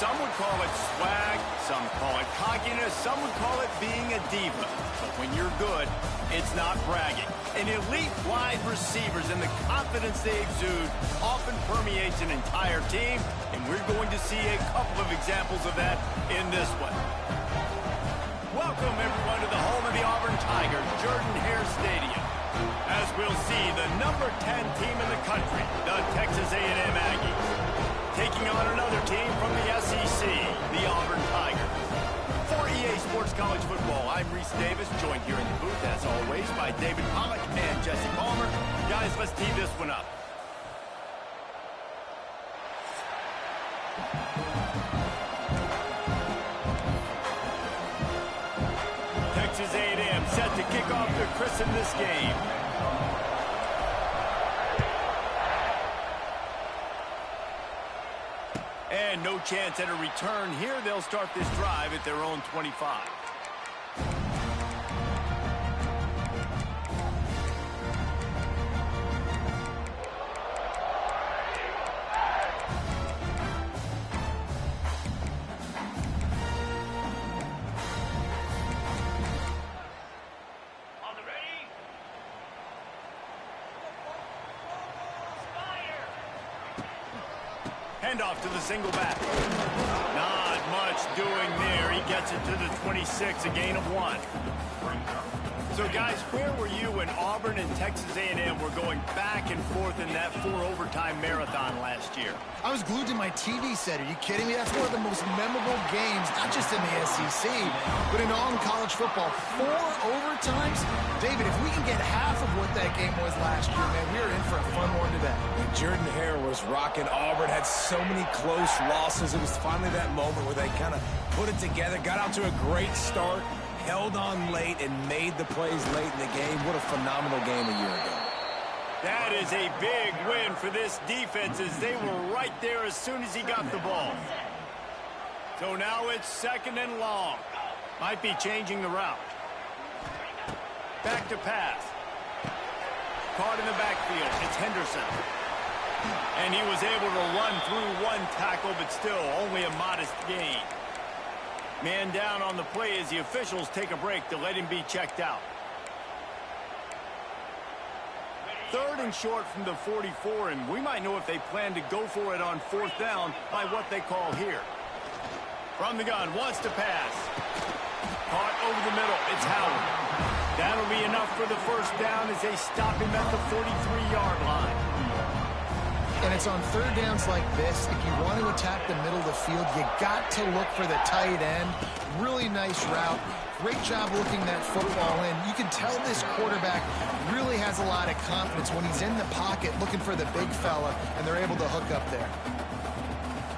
Some would call it swag, some call it cockiness, some would call it being a diva. But when you're good, it's not bragging. And elite wide receivers and the confidence they exude often permeates an entire team, and we're going to see a couple of examples of that in this one. Welcome, everyone, to the home of the Auburn Tigers, Jordan-Hare Stadium. As we'll see, the number 10 team in the country, the Texas A&M Aggies, taking on another team from the SEC, the Auburn Tigers. For EA Sports College Football, I'm Reese Davis, joined here in the booth, as always, by David Pollack and Jesse Palmer. Guys, let's tee this one up. Texas A&M set to kick off to christen this game. And no chance at a return here. They'll start this drive at their own 25. Handoff to the single back. Not much doing there. He gets it to the 26, a gain of 1. So, guys, where were you when Auburn and Texas A&M were going back and forth in that 4-overtime marathon last year? I was glued to my TV set. Are you kidding me? That's one of the most memorable games, not just in the SEC, but in all in college football. 4 overtimes? David, if we can get half of what that game was last year, man, we are in for a fun one today. Jordan-Hare was rocking Auburn, had so many close losses. It was finally that moment where they kind of put it together, got out to a great start, held on late, and made the plays late in the game. What a phenomenal game a year ago. That is a big win for this defense, as they were right there as soon as he got the ball. So now it's 2nd and long. Might be changing the route. Back to pass. Caught in the backfield. It's Henderson. And he was able to run through one tackle, but still only a modest gain. Man down on the play as the officials take a break to let him be checked out. 3rd and short from the 44, and we might know if they plan to go for it on 4th down by what they call here. From the gun, wants to pass. Caught over the middle. It's Howard. That'll be enough for the 1st down as they stop him at the 43-yard line. And it's on 3rd downs like this. If you want to attack the middle of the field, you got to look for the tight end. Really nice route. Great job looking that football in. You can tell this quarterback really has a lot of confidence when he's in the pocket looking for the big fella, and they're able to hook up there.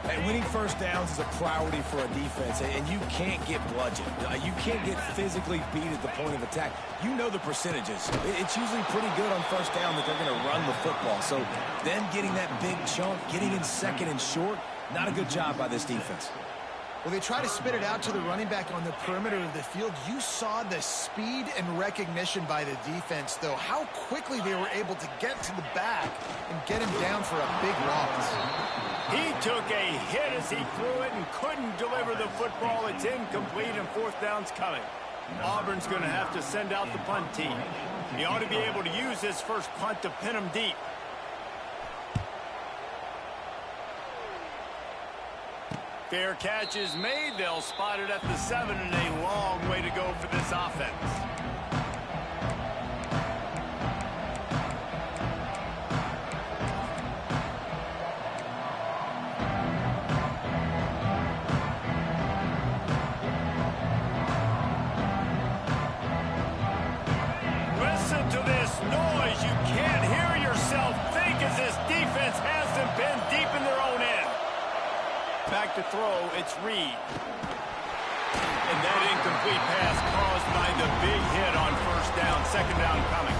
And winning 1st downs is a priority for a defense, and you can't get bludgeoned. You can't get physically beat at the point of attack. You know the percentages. It's usually pretty good on 1st down that they're going to run the football. So then getting that big chunk, getting in 2nd and short, not a good job by this defense. Well, they try to spit it out to the running back on the perimeter of the field. You saw the speed and recognition by the defense, though. How quickly they were able to get to the back and get him down for a big loss. He took a hit as he threw it and couldn't deliver the football. It's incomplete, and 4th down's coming. Auburn's going to have to send out the punt team. He ought to be able to use his first punt to pin him deep. Fair catch is made. They'll spot it at the 7, and a long way to go for this offense. Listen to this noise. You can't hear yourself think as this defense has them pinned deep in their own end. Back to throw, it's Reed. And that incomplete pass caused by the big hit on 1st down, 2nd down coming.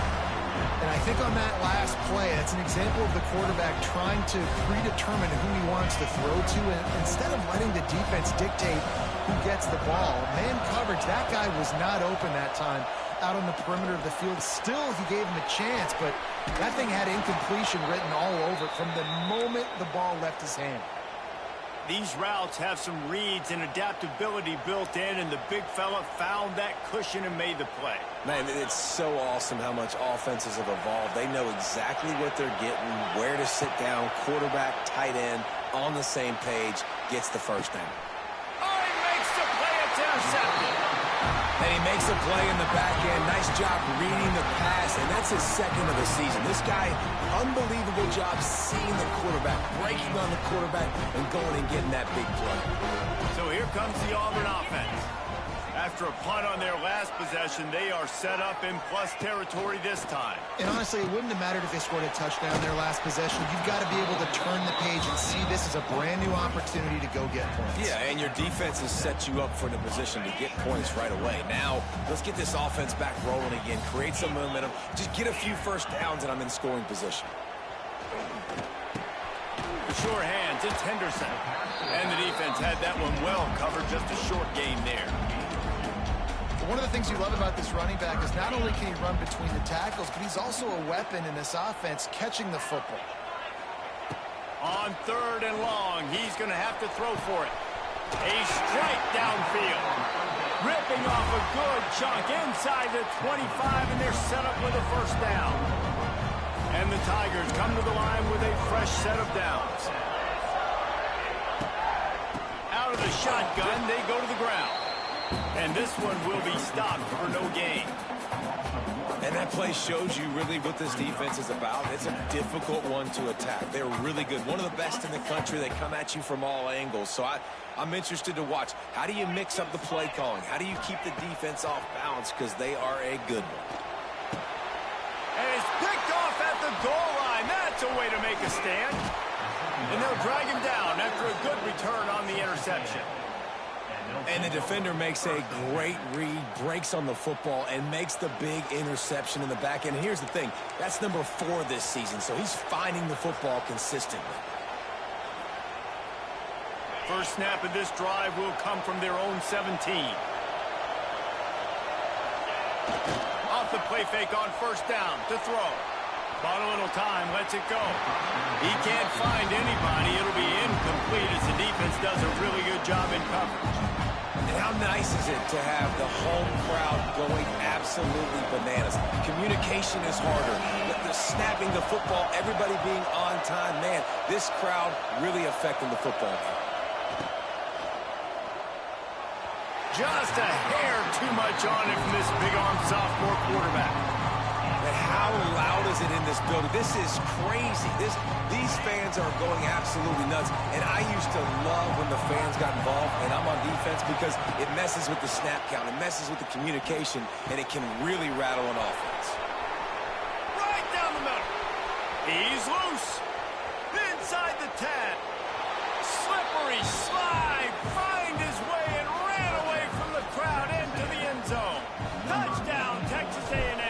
And I think on that last play, that's an example of the quarterback trying to predetermine who he wants to throw to, and instead of letting the defense dictate who gets the ball. Man coverage, that guy was not open that time out on the perimeter of the field. Still, he gave him a chance, but that thing had incompletion written all over it from the moment the ball left his hand. These routes have some reads and adaptability built in, and the big fella found that cushion and made the play. Man, it's so awesome how much offenses have evolved. They know exactly what they're getting, where to sit down, quarterback, tight end, on the same page, gets the first down. Oh, he makes the play. It's intercepted. And he makes a play in the back end. Nice job reading the pass, and that's his second of the season. This guy, unbelievable job seeing the quarterback, breaking on the quarterback, and going and getting that big play. So here comes the Auburn offense. After a punt on their last possession, they are set up in plus territory this time. And honestly, it wouldn't have mattered if they scored a touchdown their last possession. You've got to be able to turn the page and see this as a brand new opportunity to go get points. Yeah, and your defense has set you up for the position to get points right away. Now, let's get this offense back rolling again, create some momentum, just get a few first downs, and I'm in scoring position. Sure hands, it's Henderson. And the defense had that one well covered, just a short gain there. One of the things you love about this running back is not only can he run between the tackles, but he's also a weapon in this offense catching the football. On 3rd and long, he's going to have to throw for it. A strike downfield. Ripping off a good chunk inside the 25, and they're set up with a first down. And the Tigers come to the line with a fresh set of downs. Out of the shotgun, they go to the ground. And this one will be stopped for no gain. And that play shows you really what this defense is about. It's a difficult one to attack. They're really good. One of the best in the country. They come at you from all angles. So I'm interested to watch. How do you mix up the play calling? How do you keep the defense off balance? Because they are a good one. And it's picked off at the goal line. That's a way to make a stand. And they'll drag him down after a good return on the interception. And the defender makes a great read, breaks on the football, and makes the big interception in the back end. Here's the thing. That's number 4 this season, so he's finding the football consistently. First snap of this drive will come from their own 17. Off the play fake on first down to throw. Bought a little time, lets it go. He can't find anybody. It'll be incomplete as the defense does a really good job in coverage. And how nice is it to have the home crowd going absolutely bananas? Communication is harder. The snapping the football, everybody being on time. Man, this crowd really affecting the football game. Just a hair too much on it from this big-arm sophomore quarterback. But how loud is it in this building? This is crazy. These fans are going absolutely nuts. And I used to love when the fans got involved, and I'm on defense, because it messes with the snap count. It messes with the communication, and it can really rattle an offense. Right down the middle. He's loose. Inside the 10. Slippery slide. Find his way and ran away from the crowd into the end zone. Touchdown, Texas A&M.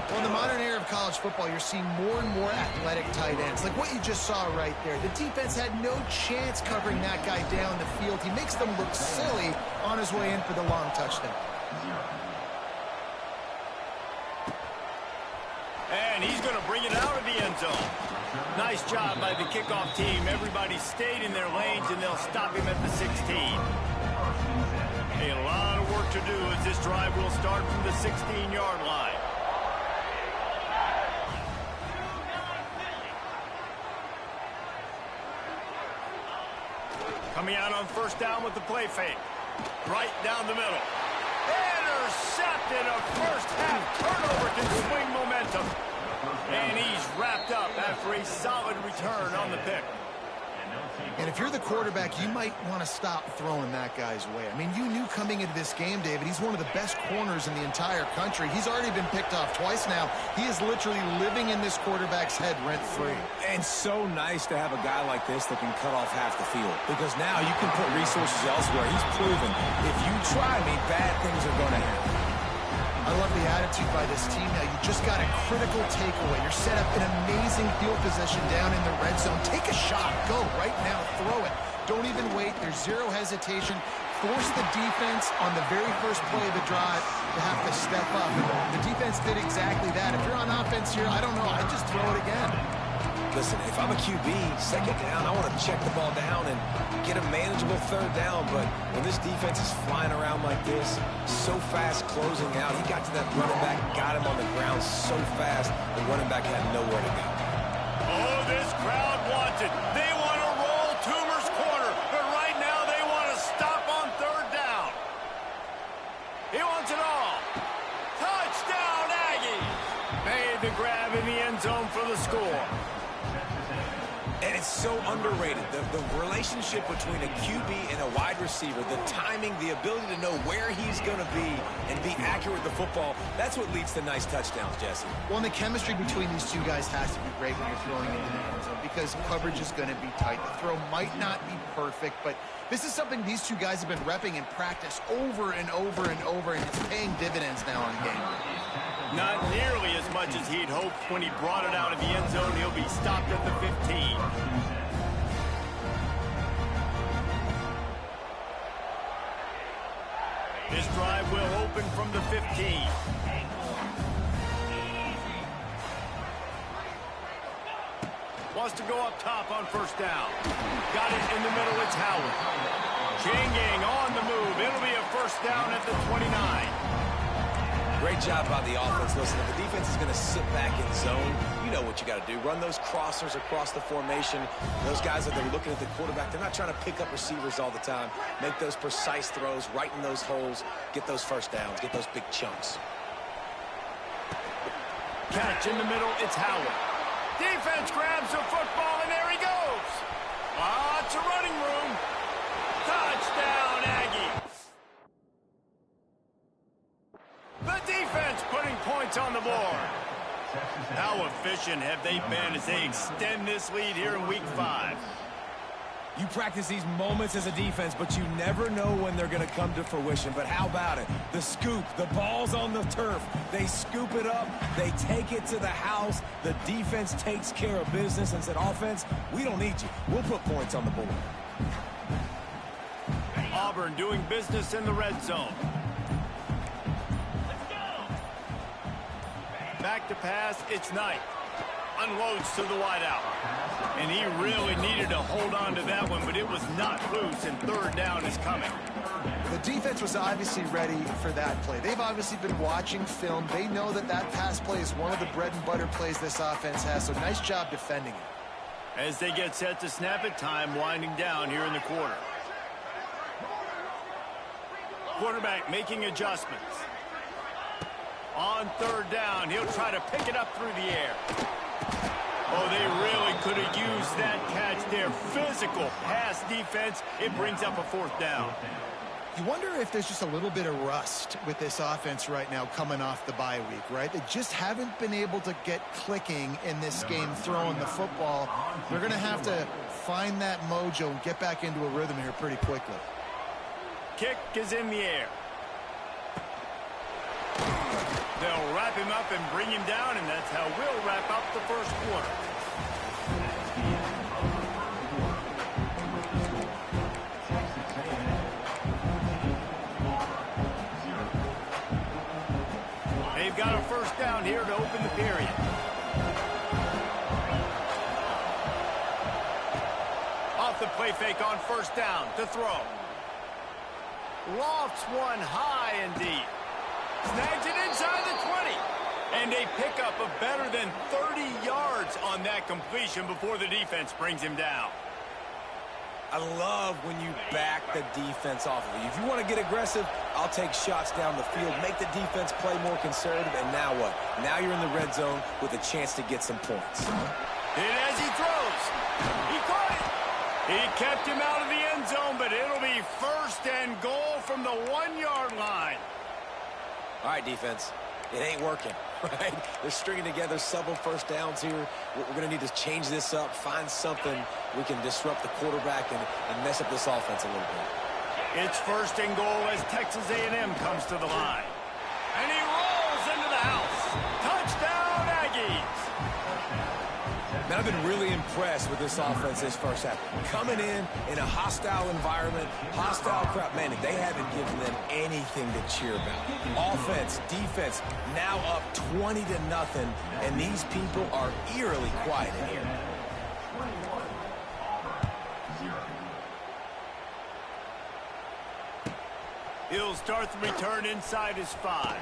Well, in the modern era of college football, you're seeing more and more athletic tight ends. Like what you just saw right there. The defense had no chance covering that guy down the field. He makes them look silly on his way in for the long touchdown. And he's going to bring it out of the end zone. Nice job by the kickoff team. Everybody stayed in their lanes, and they'll stop him at the 16. A lot of work to do as this drive will start from the 16-yard line. Coming out on first down with the play fake. Right down the middle. Intercepted. A first-half turnover can swing momentum. And he's wrapped up after a solid return on the pick. And if you're the quarterback, you might want to stop throwing that guy's way. I mean, you knew coming into this game, David, he's one of the best corners in the entire country. He's already been picked off twice now. He is literally living in this quarterback's head rent-free. And so nice to have a guy like this that can cut off half the field, because now you can put resources elsewhere. He's proven if you try me, bad things are going to happen. I love the attitude by this team now. You just got a critical takeaway. You're set up in amazing field position down in the red zone. Take a shot. Go right now. Throw it. Don't even wait. There's zero hesitation. Force the defense on the very first play of the drive to have to step up. The defense did exactly that. If you're on offense here, I don't know. I'd just throw it again. Listen, if I'm a QB, second down, I want to check the ball down and get a manageable third down. But when this defense is flying around like this, so fast closing out, he got to that running back, got him on the ground so fast, the running back had nowhere to go. Oh, this crowd wants it. They want to roll Toomer's corner, but right now they want to stop on third down. He wants it all. Touchdown, Aggies! Made the grab in the end zone for the score. And it's so underrated. The relationship between a QB and a wide receiver, the timing, the ability to know where he's going to be and be accurate with the football, that's what leads to nice touchdowns, Jesse. Well, and the chemistry between these two guys has to be great when you're throwing into the end zone because coverage is going to be tight. The throw might not be perfect, but this is something these two guys have been repping in practice over and over and over, and it's paying dividends now on game. Not nearly as much as he'd hoped when he brought it out of the end zone. He'll be stopped at the 15. This drive will open from the 15. Wants to go up top on first down. Got it in the middle. It's Howard. Chain gang on the move. It'll be a first down at the 29. Great job by the offense. Listen, if the defense is going to sit back in zone, you know what you got to do. Run those crossers across the formation. Those guys that they're looking at the quarterback, they're not trying to pick up receivers all the time. Make those precise throws, right in those holes, get those first downs, get those big chunks. Catch in the middle, it's Howard. Defense grabs the football, and there he goes. Lots of running room. Touchdown, Aggies. The defense putting points on the board. How efficient have they been as they extend this lead here in Week 5? You practice these moments as a defense, but you never know when they're going to come to fruition. But how about it? The scoop, the ball's on the turf. They scoop it up. They take it to the house. The defense takes care of business and said, offense, we don't need you. We'll put points on the board. Auburn doing business in the red zone. Back to pass, it's Knight. Unloads to the wideout. And he really needed to hold on to that one, but it was not loose, and third down is coming. The defense was obviously ready for that play. They've obviously been watching film. They know that that pass play is one of the bread and butter plays this offense has, so nice job defending it. As they get set to snap it, time winding down here in the quarter. Quarterback making adjustments. On third down, he'll try to pick it up through the air. Oh, they really could have used that catch there. Physical pass defense. It brings up a fourth down. You wonder if there's just a little bit of rust with this offense right now coming off the bye week, right? They just haven't been able to get clicking in this game throwing the football. They're going to have to find that mojo and get back into a rhythm here pretty quickly. Kick is in the air. They'll wrap him up and bring him down, and that's how we'll wrap up the first quarter. They've got a first down here to open the period. Off the play fake on first down to throw. Lofts one high and deep. Snags it inside the 20. And a pickup of better than 30 yards on that completion before the defense brings him down. I love when you back the defense off of you. If you want to get aggressive, I'll take shots down the field, make the defense play more conservative, and now what? Now you're in the red zone with a chance to get some points. And as he throws, he caught it. He kept him out of the end zone, but it'll be first and goal from the 1-yard line. All right, defense, it ain't working, right? They're stringing together several first downs here. We're going to need to change this up, find something we can disrupt the quarterback and mess up this offense a little bit. It's first and goal as Texas A&M comes to the line. And he rolls into the house. Touchdown, Aggies. Man, I've been really impressed with this offense this first half. Coming in a hostile environment, hostile crowd. Man, they haven't given them anything to cheer about. Offense, defense, now up 20-0, and these people are eerily quiet in here. He'll start the return inside his 5.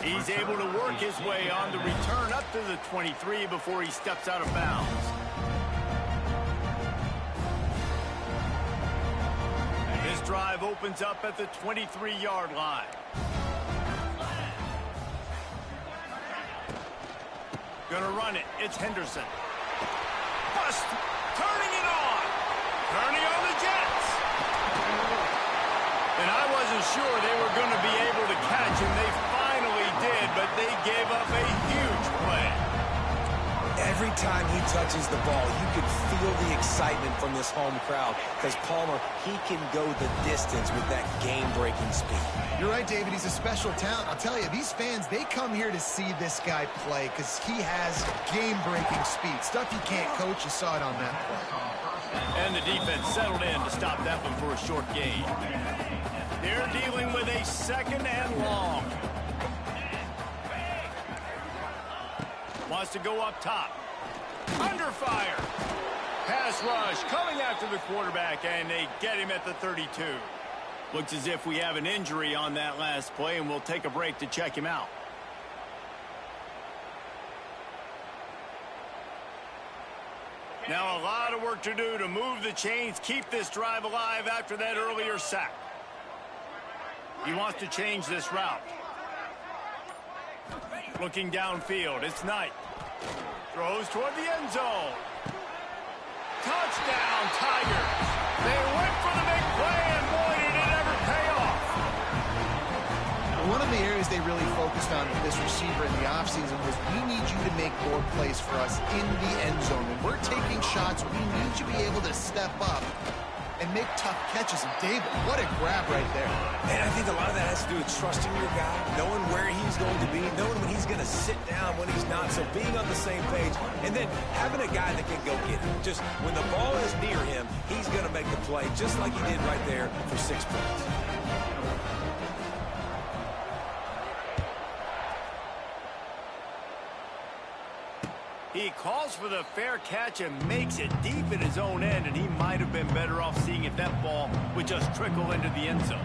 He's able to work his way on the return up to the 23 before he steps out of bounds. This drive opens up at the 23-yard line. Gonna run it. It's Henderson. Bust. Turning it on. Turning on the Jets. And I wasn't sure they were going to be able to catch him. They finally did, but they gave up a huge play. Every time he touches the ball, you can feel the excitement from this home crowd because Palmer, he can go the distance with that game-breaking speed. You're right, David. He's a special talent. I'll tell you, these fans, they come here to see this guy play because he has game-breaking speed. Stuff you can't coach. You saw it on that play. And the defense settled in to stop that one for a short gain. They're dealing with a second and long. Wants to go up top. Under fire. Pass rush coming after the quarterback, and they get him at the 32. Looks as if we have an injury on that last play, and we'll take a break to check him out. Now a lot of work to do to move the chains, keep this drive alive after that earlier sack. He wants to change this route. Looking downfield, it's Knight. Throws toward the end zone. Touchdown, Tigers. They went for the big play, and boy, did it ever pay off. One of the areas they really focused on with this receiver in the offseason was we need you to make more plays for us in the end zone. When we're taking shots, we need you to be able to step up and make tough catches. And David, what a grab right there. And I think a lot of that has to do with trusting your guy, knowing where he's going to be, knowing when he's going to sit down, when he's not, so being on the same page, and then having a guy that can go get it. Just when the ball is near him, he's going to make the play, just like he did right there for 6 points. He calls for the fair catch and makes it deep in his own end, and he might have been better off seeing if that ball would just trickle into the end zone.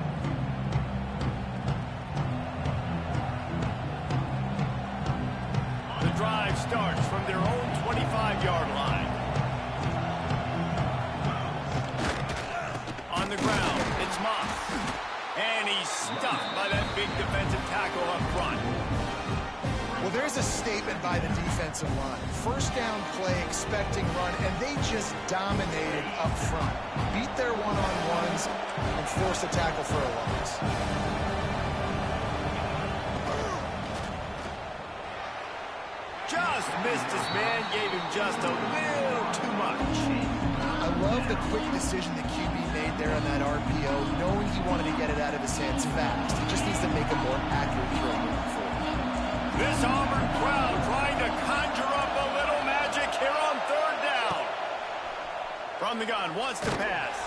The drive starts from their own 25-yard line. On the ground, it's Moss. And he's stuffed by that big defensive tackle up front. Well, there's a statement by the defensive line. First down play, expecting run, and they just dominated up front. Beat their one-on-ones and forced a tackle for a loss. Just missed his man, gave him just a little too much. I love the quick decision the QB made there on that RPO, knowing he wanted to get it out of his hands fast. He just needs to make a more accurate throw moving forward. This Auburn crowd trying to conjure up a little magic here on third down. From the gun, wants to pass.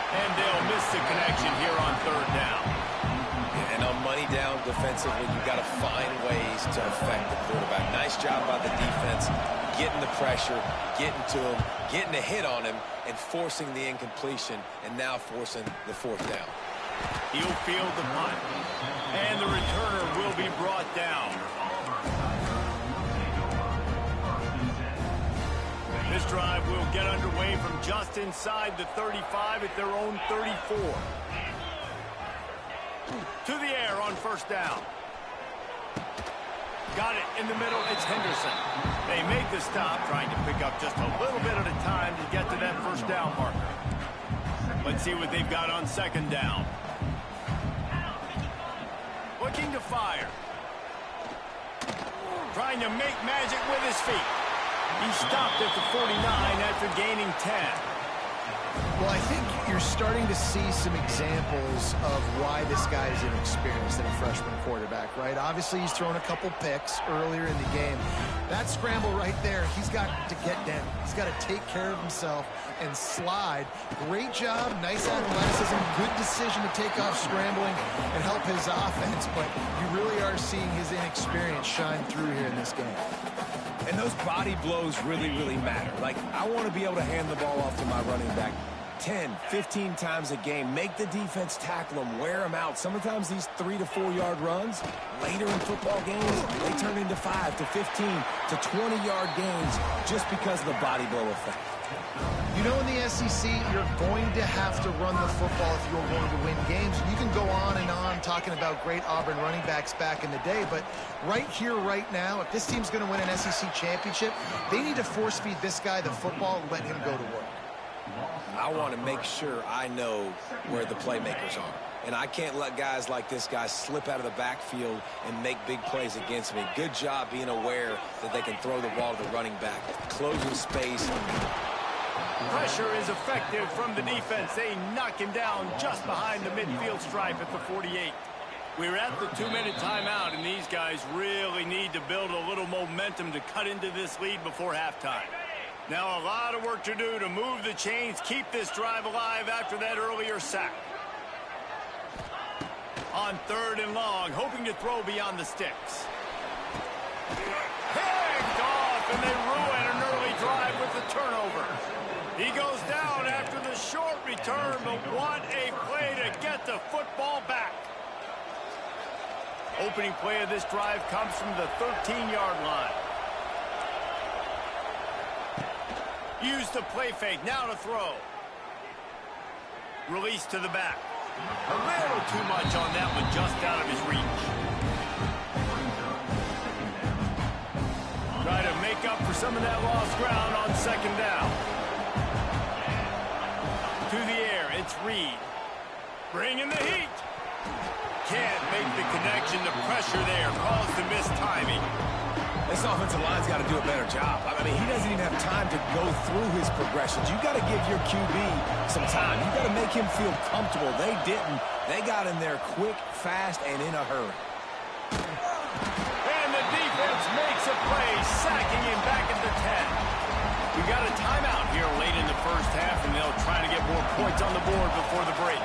And they'll miss the connection here on third down. And on money down defensively, you've got to find ways to affect the quarterback. Nice job by the defense, getting the pressure, getting to him, getting a hit on him, and forcing the incompletion, and now forcing the fourth down. He'll field the punt. And the returner will be brought down. This drive will get underway from just inside the 35 at their own 34. To the air on first down. Got it in the middle. It's Henderson. They make the stop, trying to pick up just a little bit at a time to get to that first down marker. Let's see what they've got on second down. Looking to fire. Trying to make magic with his feet. He stopped at the 49 after gaining 10. Well, I think you're starting to see some examples of why this guy is inexperienced in a freshman quarterback, right? Obviously, he's thrown a couple picks earlier in the game. That scramble right there, he's got to get down. He's got to take care of himself and slide. Great job, nice athleticism, good decision to take off scrambling and help his offense, but you really are seeing his inexperience shine through here in this game. And those body blows really, really matter. Like, I want to be able to hand the ball off to my running back 10, 15 times a game. Make the defense tackle them, wear them out. Sometimes these 3 to 4 yard runs, later in football games, they turn into 5 to 15 to 20-yard gains just because of the body blow effect. You know, in the SEC, you're going to have to run the football if you're going to win games. You can go on and on talking about great Auburn running backs back in the day, but right here, right now, if this team's going to win an SEC championship, they need to force feed this guy the football and let him go to work. I want to make sure I know where the playmakers are. And I can't let guys like this guy slip out of the backfield and make big plays against me. Good job being aware that they can throw the ball to the running back, closing space. Pressure is effective from the defense. They knock him down just behind the midfield stripe at the 48. We're at the 2-minute timeout, and these guys really need to build a little momentum to cut into this lead before halftime. Now a lot of work to do to move the chains, keep this drive alive after that earlier sack. On 3rd and long, hoping to throw beyond the sticks. Picked off, and they ruin an early drive with the turnover. He goes down after the short return, but what a play to get the football back. Opening play of this drive comes from the 13-yard line. Use the play fake, now to throw. Release to the back. A little too much on that one, just out of his reach. Try to make up for some of that lost ground on 2nd down. To the air, it's Reed. Bringing the heat. Can't make the connection. The pressure there caused the missed timing. This offensive line's got to do a better job. I mean, he doesn't even have time to go through his progressions. You got to give your QB some time. You got to make him feel comfortable. They didn't. They got in there quick, fast, and in a hurry. And the defense makes a play, sacking him back at the 10. We got a timeout here late in the first half, and they'll try to get more points on the board before the break.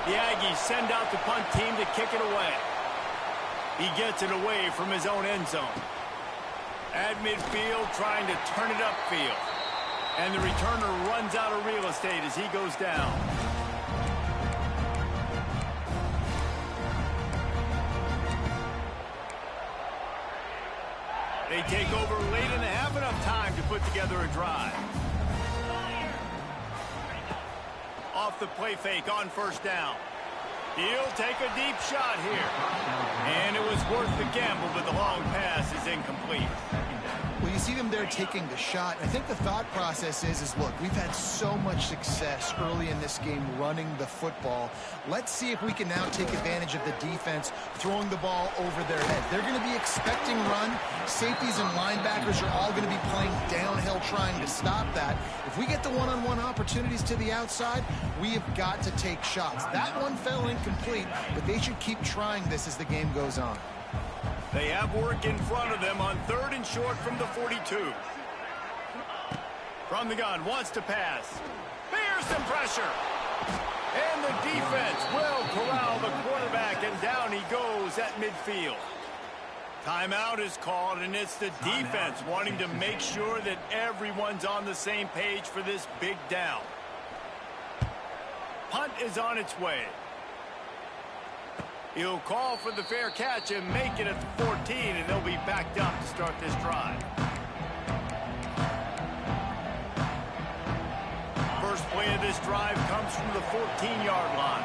The Aggies send out the punt team to kick it away. He gets it away from his own end zone. At midfield, trying to turn it upfield. And the returner runs out of real estate as he goes down. They take over late in the half, enough time to put together a drive. Off the play fake on 1st down. He'll take a deep shot here. And it was worth the gamble, but the long pass is incomplete. Well, you see them there taking the shot. I think the thought process is look, we've had so much success early in this game running the football. Let's see if we can now take advantage of the defense throwing the ball over their head. They're going to be expecting run. Safeties and linebackers are all going to be playing downhill trying to stop that. If we get the one-on-one opportunities to the outside, we have got to take shots. That one fell incomplete, but they should keep trying this as the game goes on. They have work in front of them on 3rd and short from the 42. From the gun, wants to pass. Fears some pressure. And the defense will corral the quarterback, and down he goes at midfield. Timeout is called, and it's the defense wanting to make sure that everyone's on the same page for this big down. Punt is on its way. He'll call for the fair catch and make it at the 14, and they'll be backed up to start this drive. First play of this drive comes from the 14-yard line.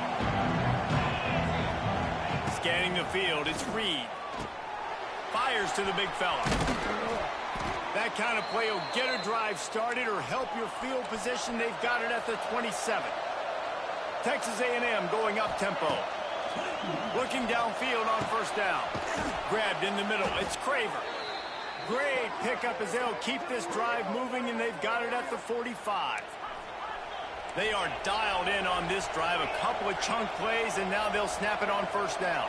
Scanning the field, it's Reed. Fires to the big fella. That kind of play will get a drive started or help your field position. They've got it at the 27. Texas A&M going up tempo. Looking downfield on 1st down. Grabbed in the middle. It's Craver. Great pickup as they'll keep this drive moving, and they've got it at the 45. They are dialed in on this drive. A couple of chunk plays, and now they'll snap it on 1st down.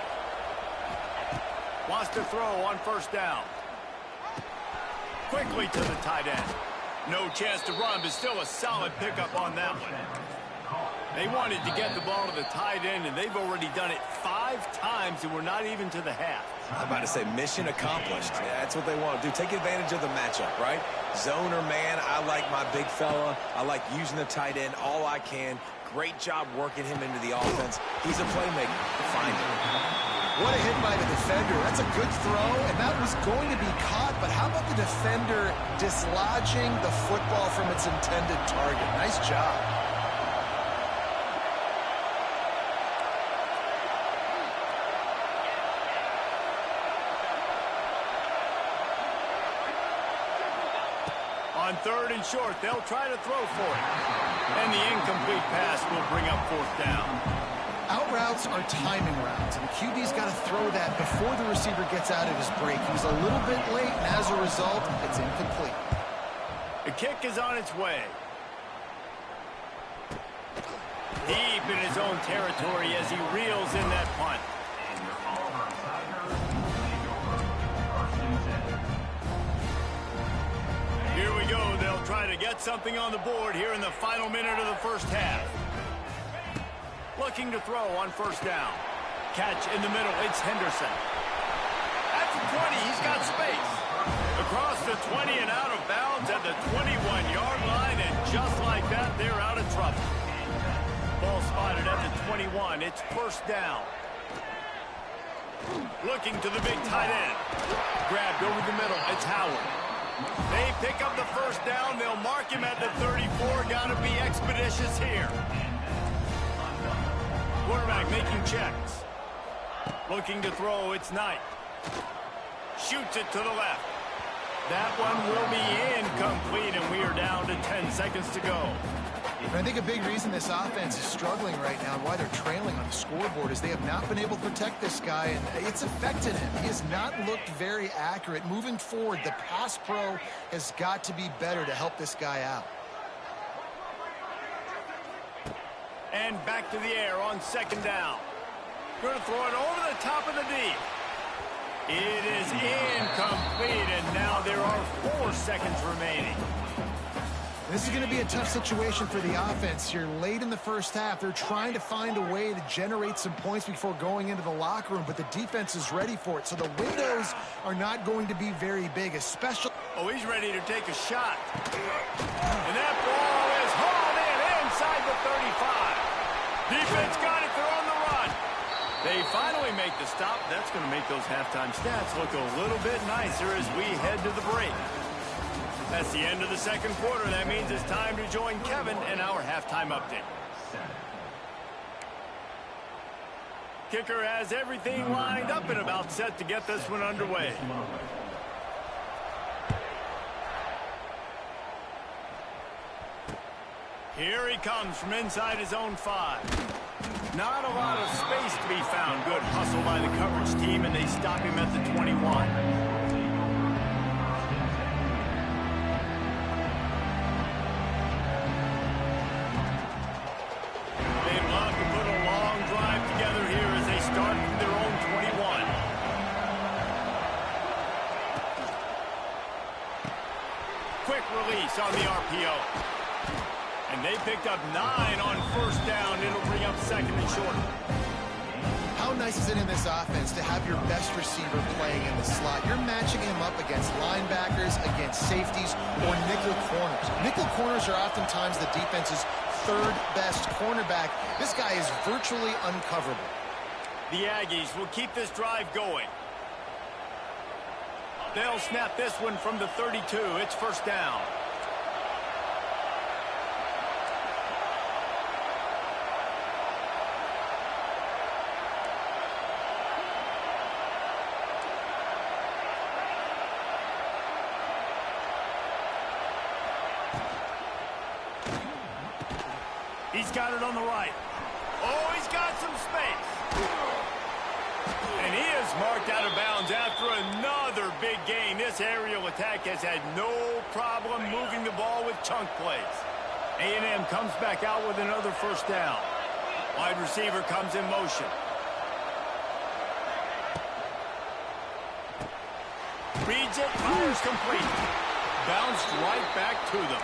Wants to throw on 1st down. Quickly to the tight end. No chance to run, but still a solid pickup on that one. They wanted to get the ball to the tight end, and they've already done it 5 times, and we're not even to the half. I'm about to say mission accomplished. Yeah, that's what they want to do. Take advantage of the matchup, right? Zone or man, I like my big fella. I like using the tight end all I can. Great job working him into the offense. He's a playmaker. Find him. What a hit by the defender. That's a good throw, and that was going to be caught, but how about the defender dislodging the football from its intended target? Nice job. On 3rd and short, they'll try to throw for it. And the incomplete pass will bring up 4th down. Out routes are timing routes, and the QB's got to throw that before the receiver gets out of his break. He was a little bit late, and as a result, it's incomplete. The kick is on its way. Deep in his own territory as he reels in that punt. Here we go. They'll try to get something on the board here in the final minute of the first half. Looking to throw on 1st down. Catch in the middle. It's Henderson. At the 20, he's got space. Across the 20 and out of bounds at the 21-yard line, and just like that, they're out of trouble. Ball spotted at the 21. It's 1st down. Looking to the big tight end. Grabbed over the middle. It's Howard. They pick up the 1st down. They'll mark him at the 34. Got to be expeditious here. Quarterback making checks. Looking to throw. It's Knight. Shoots it to the left. That one will be incomplete, and we are down to 10 seconds to go. And I think a big reason this offense is struggling right now and why they're trailing on the scoreboard is they have not been able to protect this guy, and it's affected him. He has not looked very accurate. Moving forward, the pass pro has got to be better to help this guy out. And back to the air on 2nd down. Going to throw it over the top of the D. It is incomplete, and now there are 4 seconds remaining. This is going to be a tough situation for the offense here. Late in the first half, they're trying to find a way to generate some points before going into the locker room, but the defense is ready for it. So the windows are not going to be very big, especially... Oh, he's ready to take a shot. And that ball is hauled in inside the 35. Defense got it. They're on the run. They finally make the stop. That's going to make those halftime stats look a little bit nicer as we head to the break. That's the end of the 2nd quarter. That means it's time to join Kevin in our halftime update. Kicker has everything lined up and about set to get this one underway. Here he comes from inside his own 5. Not a lot of space to be found. Good hustle by the coverage team, and they stop him at the 21. Release on the RPO. And they picked up 9 on 1st down. It'll bring up 2nd and short. How nice is it in this offense to have your best receiver playing in the slot? You're matching him up against linebackers, against safeties, or nickel corners. Nickel corners are oftentimes the defense's 3rd best cornerback. This guy is virtually uncoverable. The Aggies will keep this drive going. They'll snap this one from the 32. It's 1st down. He's got it on the right. Oh, he's got some space. And he is marked out of bounds after another big gain. This aerial attack has had no problem moving the ball with chunk plays. A&M comes back out with another 1st down. Wide receiver comes in motion. Reads it, fires complete. Bounced right back to them.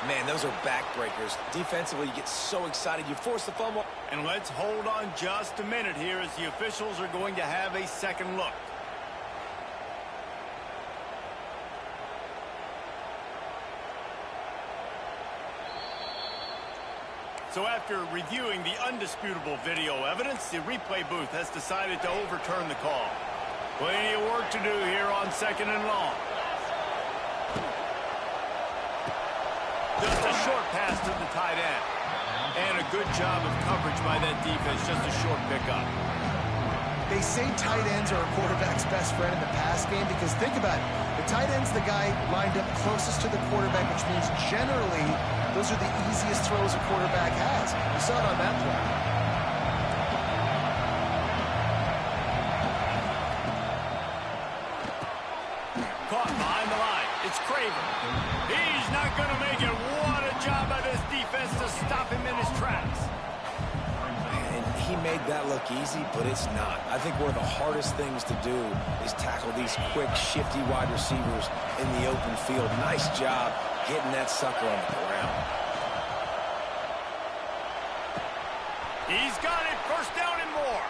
Man, those are backbreakers. Defensively, you get so excited, you force the fumble. And let's hold on just a minute here as the officials are going to have a second look. So after reviewing the undisputable video evidence, the replay booth has decided to overturn the call. Plenty of work to do here on 2nd and long. Just a short pass to the tight end. And a good job of coverage by that defense, just a short pickup. They say tight ends are a quarterback's best friend in the pass game because think about it. The tight end's the guy lined up closest to the quarterback, which means generally those are the easiest throws a quarterback has. You saw it on that play. Caught behind the line. It's Craven. He's not going to make it. What a job by this defense to stop him in his tracks. And he made that look easy, but it's not. I think one of the hardest things to do is tackle these quick, shifty wide receivers in the open field. Nice job getting that sucker on the ground. He's got it. First down and more.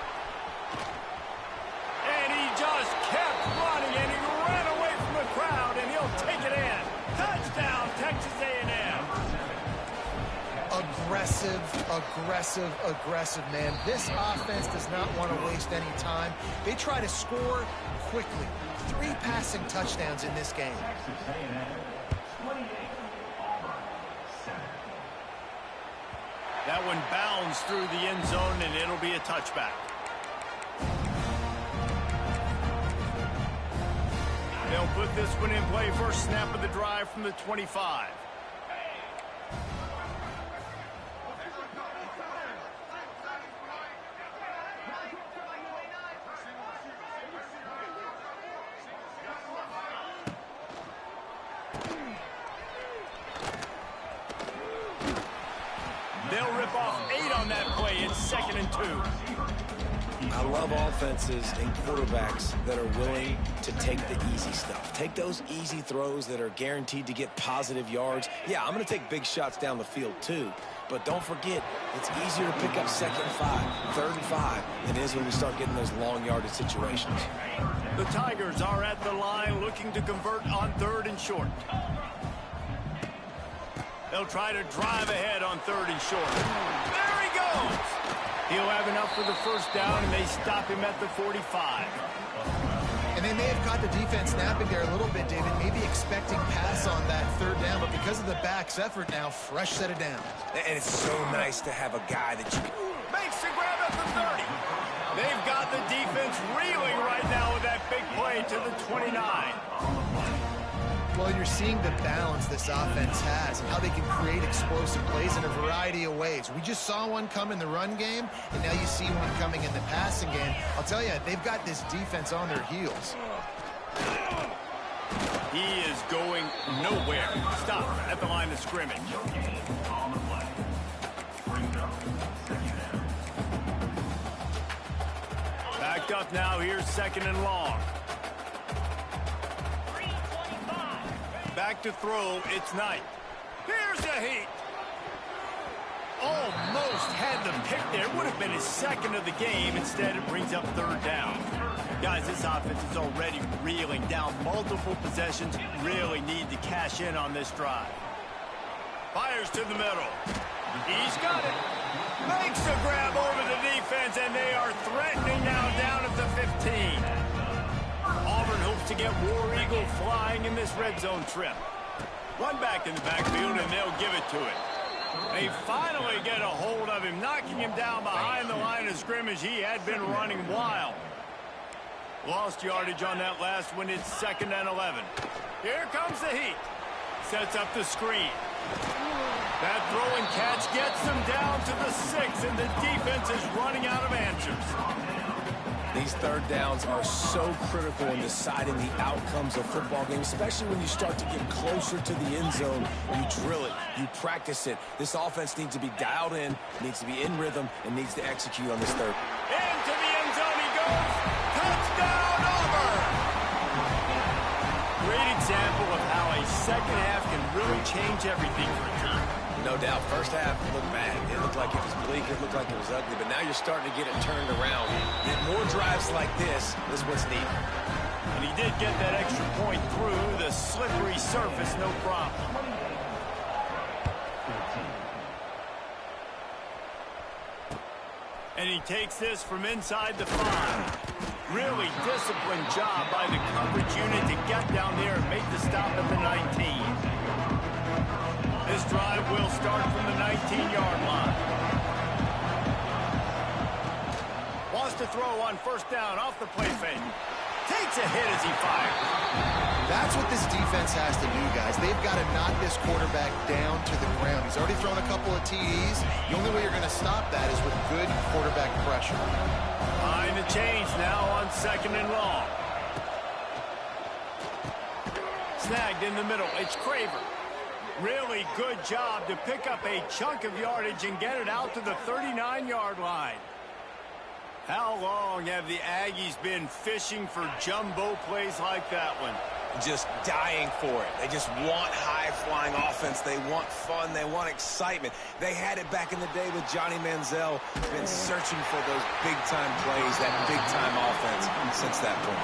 And he just kept running, and he ran away from the crowd, and he'll take it in. Touchdown, Texas A&M. Aggressive, aggressive, aggressive, man. This offense does not want to waste any time. They try to score quickly. 3 passing touchdowns in this game. That one bounds through the end zone, and it'll be a touchback. They'll put this one in play. First snap of the drive from the 25. They'll rip off 8 on that play. It's 2nd and 2. I love offenses and quarterbacks that are willing to take the easy stuff. Take those easy throws that are guaranteed to get positive yards. Yeah, I'm going to take big shots down the field too. But don't forget, it's easier to pick up 2nd and 5, 3rd and 5 than it is when we start getting those long yardage situations. The Tigers are at the line looking to convert on 3rd and short. They'll try to drive ahead on 3rd and short. There he goes! He'll have enough for the first down, and they stop him at the 45. And they may have caught the defense napping there a little bit, David, maybe expecting pass on that 3rd down, but because of the back's effort now, fresh set of downs. And it's so nice to have a guy that you can... Makes the grab at the 30. They've got the defense reeling right now with that big play to the 29. Well, you're seeing the balance this offense has and how they can create explosive plays in a variety of ways. We just saw one come in the run game, and now you see one coming in the passing game. I'll tell you, they've got this defense on their heels. He is going nowhere. Stop at the line of scrimmage. Backed up now. Here's 2nd and long. Back to throw. It's Knight. Here's a heat. Almost had the pick there. Would have been his 2nd of the game. Instead, it brings up 3rd down. Guys, this offense is already reeling down multiple possessions. Really need to cash in on this drive. Fires to the middle. He's got it. Makes a grab over the defense, and they are threatening now down at the 15. Auburn hopes to get War Eagle flying in this red zone trip. One back in the backfield, and they'll give it to him. They finally get a hold of him, knocking him down behind the line of scrimmage. He had been running wild. Lost yardage on that last one. It's 2nd and 11. Here comes the heat. Sets up the screen. That throw and catch gets them down to the 6, and the defense is running out of answers. These 3rd downs are so critical in deciding the outcomes of football games, especially when you start to get closer to the end zone. You drill it, you practice it. This offense needs to be dialed in, needs to be in rhythm, and needs to execute on this 3rd. Into the end zone he goes. Touchdown, Auburn! Great example of how a 2nd half can really change everything for a team. No doubt, first half looked bad. It looked like it was bleak. It looked like it was ugly. But now you're starting to get it turned around. And more drives like this is what's needed. And he did get that extra point through the slippery surface, no problem. And he takes this from inside the 5. Really disciplined job by the coverage unit to get down there and make the stop at the 19. This drive will start from the 19-yard line. Wants to throw on first down off the play fake. Takes a hit as he fires. That's what this defense has to do, guys. They've got to knock this quarterback down to the ground. He's already thrown a couple of TDs. The only way you're going to stop that is with good quarterback pressure. Behind the chains now on 2nd and long. Snagged in the middle. It's Craver. Really good job to pick up a chunk of yardage and get it out to the 39-yard line. How long have the Aggies been fishing for jumbo plays like that one? Just dying for it. They just want high-flying offense. They want fun. They want excitement. They had it back in the day with Johnny Manziel. Been searching for those big-time plays, that big-time offense since that point.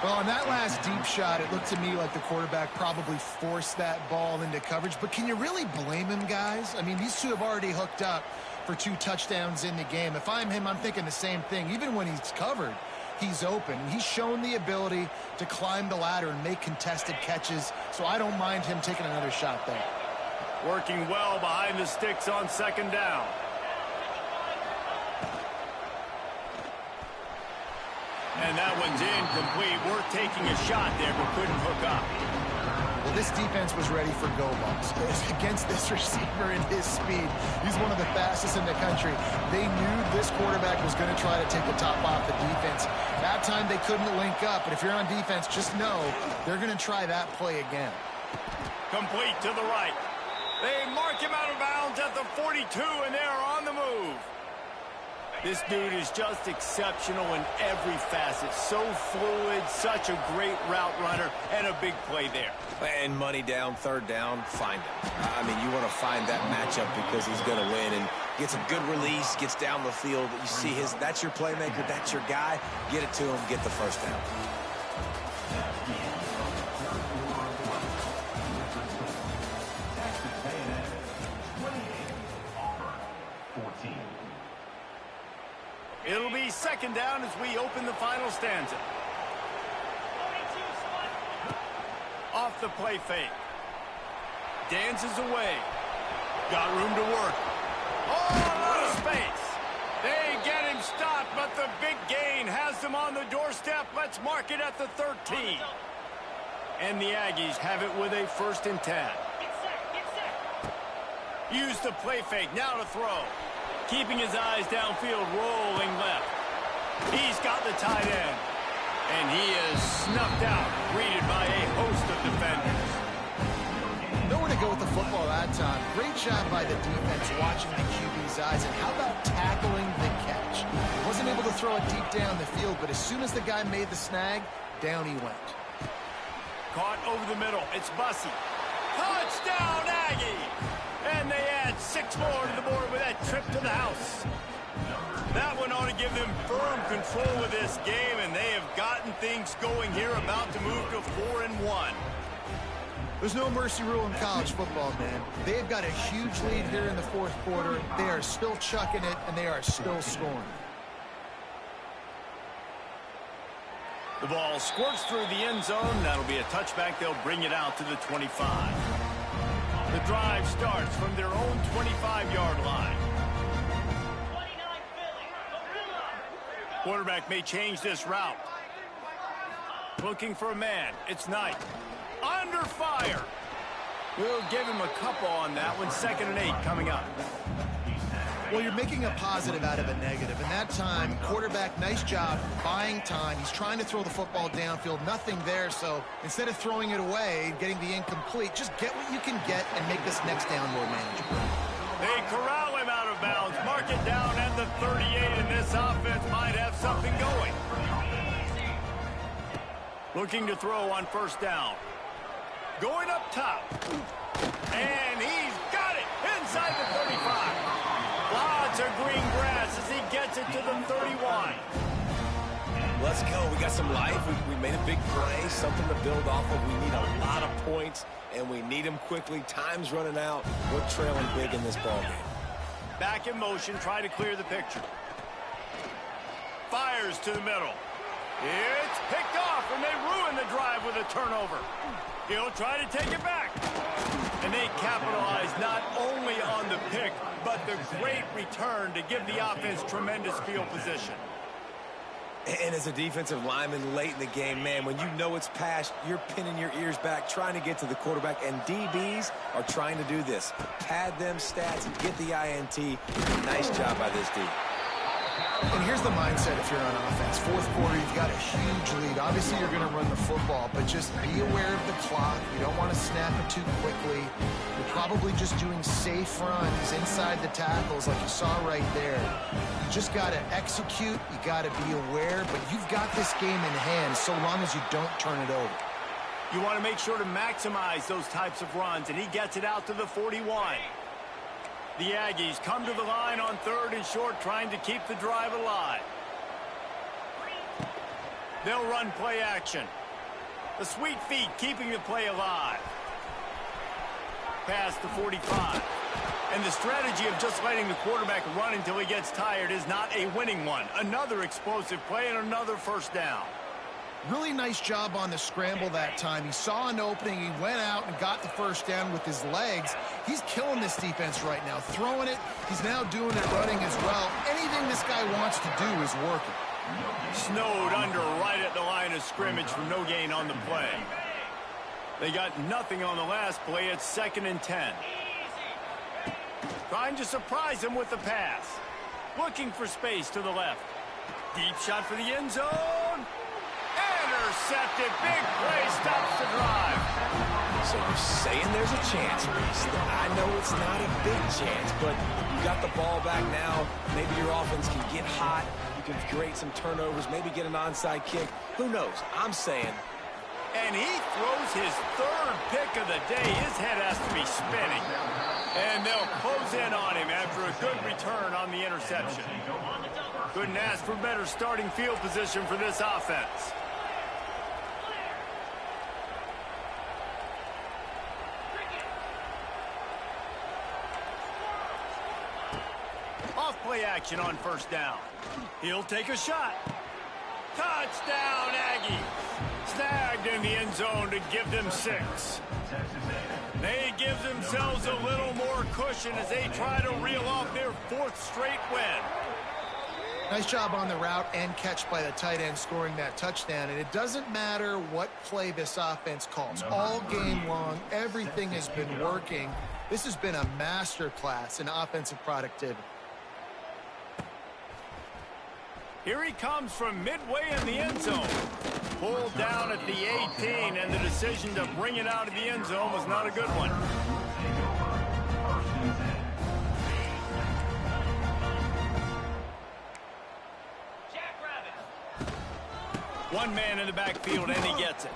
Well, on that last deep shot, it looked to me like the quarterback probably forced that ball into coverage. But can you really blame him, guys? I mean, these two have already hooked up for 2 touchdowns in the game. If I'm him, I'm thinking the same thing. Even when he's covered, he's open. He's shown the ability to climb the ladder and make contested catches, so I don't mind him taking another shot there. Working well behind the sticks on 2nd down. And that one's incomplete. Worth taking a shot there, but couldn't hook up. Well, this defense was ready for go balls. Against this receiver and his speed, he's one of the fastest in the country. They knew this quarterback was going to try to take the top off the defense. That time they couldn't link up, but if you're on defense, just know they're going to try that play again. Complete to the right. They mark him out of bounds at the 42, and they're on the move. This dude is just exceptional in every facet. So fluid, such a great route runner, and a big play there. And money down, 3rd down, find him. I mean, you want to find that matchup because he's going to win and gets a good release, gets down the field. You see that's your playmaker, that's your guy. Get it to him, get the first down. It'll be 2nd down as we open the final stanza. Off the play fake. Dances away. Got room to work. Oh, a lot of space. They get him stopped, but the big gain has them on the doorstep. Let's mark it at the 13. And the Aggies have it with a 1st and 10. Use the play fake. Now to throw. Keeping his eyes downfield, rolling left. He's got the tight end. And he is snuffed out, greeted by a host of defenders. Nowhere to go with the football that time. Great job by the defense watching the QB's eyes. And how about tackling the catch? Wasn't able to throw it deep down the field, but as soon as the guy made the snag, down he went. Caught over the middle. It's Bussey. Touchdown, Aggie! And they add 6 more to the board with that trip to the house. That one ought to give them firm control of this game, and they have gotten things going here, about to move to 4-1. There's no mercy rule in college football, man. They've got a huge lead here in the 4th quarter. They are still chucking it, and they are still scoring. The ball squirts through the end zone. That'll be a touchback. They'll bring it out to the 25. The drive starts from their own 25-yard line. Quarterback may change this route. Looking for a man. It's Knight. Under fire. We'll give him a couple on that one. 2nd and 8 coming up. Well, you're making a positive out of a negative. And that time, quarterback, nice job buying time. He's trying to throw the football downfield. Nothing there. So instead of throwing it away, getting the incomplete, just get what you can get and make this next down more manageable. They corral him out of bounds. Mark it down at the 38, and this offense might have something going. Looking to throw on 1st down. Going up top. And he's got it inside the 35. Lots of green grass as he gets it to the 31. Let's go. We got some life. We made a big play, something to build off of. We need a lot of points, and we need them quickly. Time's running out. We're trailing big in this ballgame. Back in motion, try to clear the picture. Fires to the middle. It's picked off, and they ruin the drive with a turnover. He'll try to take it back. And they capitalize not only on the pick, but the great return to give the offense tremendous field position. And as a defensive lineman late in the game, man, when you know it's passed, you're pinning your ears back, trying to get to the quarterback, and DBs are trying to do this. Pad them stats and get the INT. Nice job by this D. And here's the mindset if you're on offense. Fourth quarter, you've got a huge lead. Obviously, you're going to run the football, but just be aware of the clock. You don't want to snap it too quickly. You're probably just doing safe runs inside the tackles like you saw right there. You just got to execute. You got to be aware, but you've got this game in hand so long as you don't turn it over. You want to make sure to maximize those types of runs, and he gets it out to the 41. The Aggies come to the line on 3rd and short, trying to keep the drive alive. They'll run play action. The sweet feet keeping the play alive. Pass to 45. And the strategy of just letting the quarterback run until he gets tired is not a winning one. Another explosive play and another first down. Really nice job on the scramble that time. He saw an opening. He went out and got the first down with his legs. He's killing this defense right now. Throwing it. He's now doing it running as well. Anything this guy wants to do is working. Snowed under right at the line of scrimmage for no gain on the play. They got nothing on the last play. It's 2nd and 10. Trying to surprise him with the pass. Looking for space to the left. Deep shot for the end zone. Intercepted. Big play stops the drive. So you're saying there's a chance, Reese. I know it's not a big chance, but you got the ball back now. Maybe your offense can get hot. You can create some turnovers, maybe get an onside kick. Who knows? I'm saying. And he throws his 3rd pick of the day. His head has to be spinning. And they'll close in on him after a good return on the interception. Couldn't ask for better starting field position for this offense. Off play action on first down. He'll take a shot. Touchdown, Aggies. Snagged in the end zone to give them 6. They give themselves a little more cushion as they try to reel off their 4th straight win. Nice job on the route and catch by the tight end scoring that touchdown. And it doesn't matter what play this offense calls. All game long, everything has been working. This has been a masterclass in offensive productivity. Here he comes from midway in the end zone. Pulled down at the 18, and the decision to bring it out of the end zone was not a good one. One man in the backfield, and he gets it.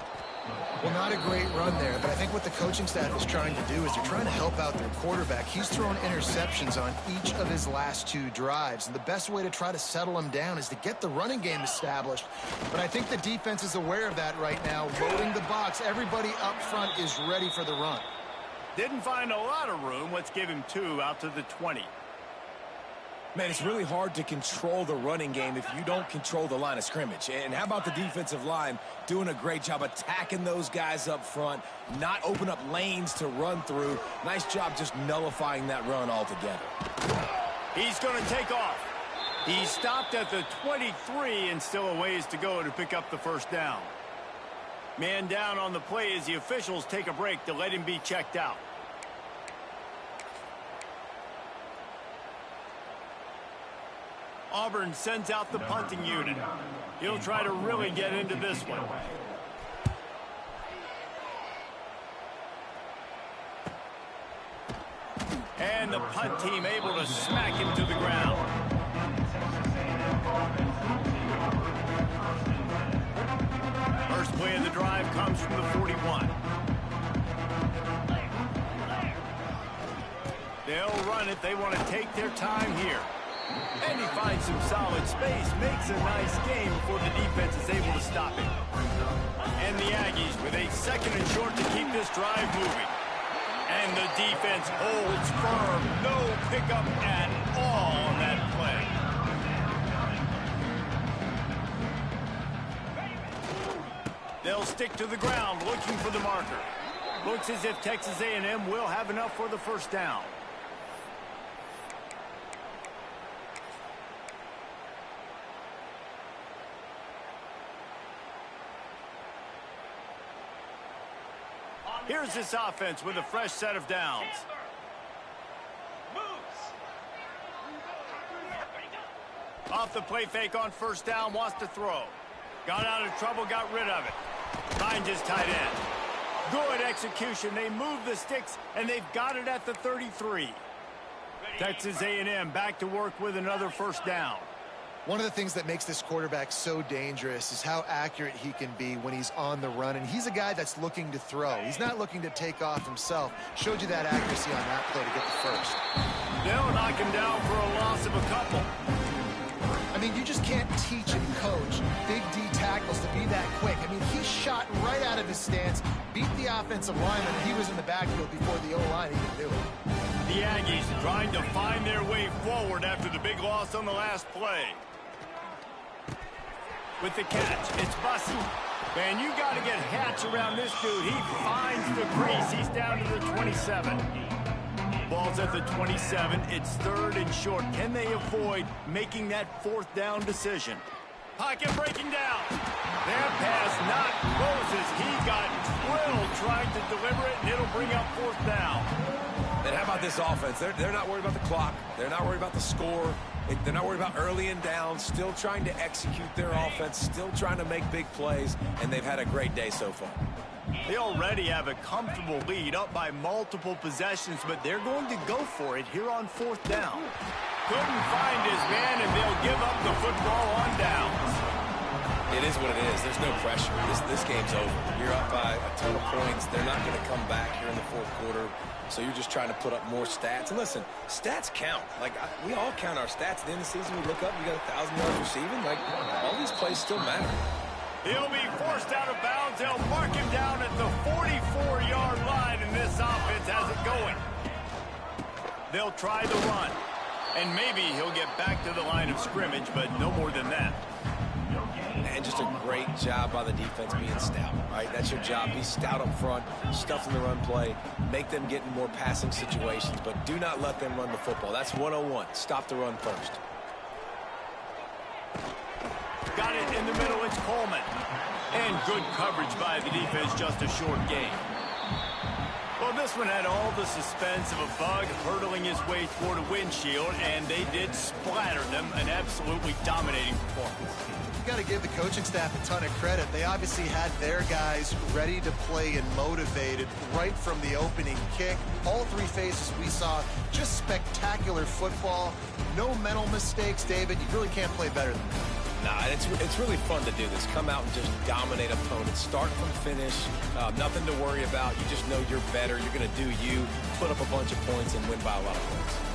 Well, not a great run there, but I think what the coaching staff is trying to do is they're trying to help out their quarterback. He's thrown interceptions on each of his last 2 drives, and the best way to try to settle him down is to get the running game established. But I think the defense is aware of that right now, loading the box. Everybody up front is ready for the run. Didn't find a lot of room. Let's give him 2 out to the 20. Man, it's really hard to control the running game if you don't control the line of scrimmage. And how about the defensive line doing a great job attacking those guys up front, not open up lanes to run through. Nice job just nullifying that run altogether. He's going to take off. He stopped at the 23 and still a ways to go to pick up the first down. Man down on the play as the officials take a break to let him be checked out. Auburn sends out the punting unit. He'll try to really get into this one. And the punt team able to smack him to the ground. First play of the drive comes from the 41. They'll run it. They want to take their time here. And he finds some solid space, makes a nice game before the defense is able to stop him. And the Aggies with a 2nd and short to keep this drive moving. And the defense holds firm. No pickup at all on that play. They'll stick to the ground looking for the marker. Looks as if Texas A&M will have enough for the first down. Here's this offense with a fresh set of downs. Off the play fake on first down, wants to throw. Got out of trouble, got rid of it. Finds his tight end. Good execution. They move the sticks, and they've got it at the 33. Texas A&M back to work with another first down. One of the things that makes this quarterback so dangerous is how accurate he can be when he's on the run. And he's a guy that's looking to throw. He's not looking to take off himself. Showed you that accuracy on that play to get the first. They'll knock him down for a loss of a couple. I mean, you just can't teach and coach big D tackles to be that quick. I mean, he shot right out of his stance, beat the offensive lineman, and he was in the backfield before the O-line even knew it. The Aggies trying to find their way forward after the big loss on the last play. With the catch, it's Bussey. Man, you got to get Hatch around this dude. He finds the crease. He's down to the 27. Ball's at the 27. It's third and short. Can they avoid making that fourth down decision? Pocket breaking down. That pass not Moses. He got drilled trying to deliver it, and it'll bring up fourth down. And how about this offense? They're not worried about the clock. They're not worried about the score. They're not worried about early and down. Still trying to execute their offense. Still trying to make big plays. And they've had a great day so far. They already have a comfortable lead up by multiple possessions, but they're going to go for it here on fourth down. Couldn't find his man, and they'll give up the football on downs. It is what it is. There's no pressure. This game's over. You're up by a ton of points. They're not going to come back here in the fourth quarter. So you're just trying to put up more stats. And listen, stats count. We all count our stats. At the end of the season, we look up, you got 1,000 yards receiving. All these plays still matter. He'll be forced out of bounds. They'll mark him down at the 44-yard line, and this offense has it going. They'll try the run. And maybe he'll get back to the line of scrimmage, but no more than that. And just a great job by the defense being stout, right? That's your job. Be stout up front, stuff in the run play, make them get in more passing situations, but do not let them run the football. That's 101. Stop the run first. Got it in the middle. It's Coleman. And good coverage by the defense, just a short gain. Well, this one had all the suspense of a bug hurtling his way toward a windshield, and they did splatter them. An absolutely dominating performance. Got to give the coaching staff a ton of credit. They obviously had their guys ready to play and motivated right from the opening kick. All three phases we saw, just spectacular football. No mental mistakes, David. You really can't play better than that. Nah, it's really fun to do this. Come out and just dominate opponents. Start from finish. Nothing to worry about. You just know you're better. You're going to do you, put up a bunch of points, and win by a lot of points.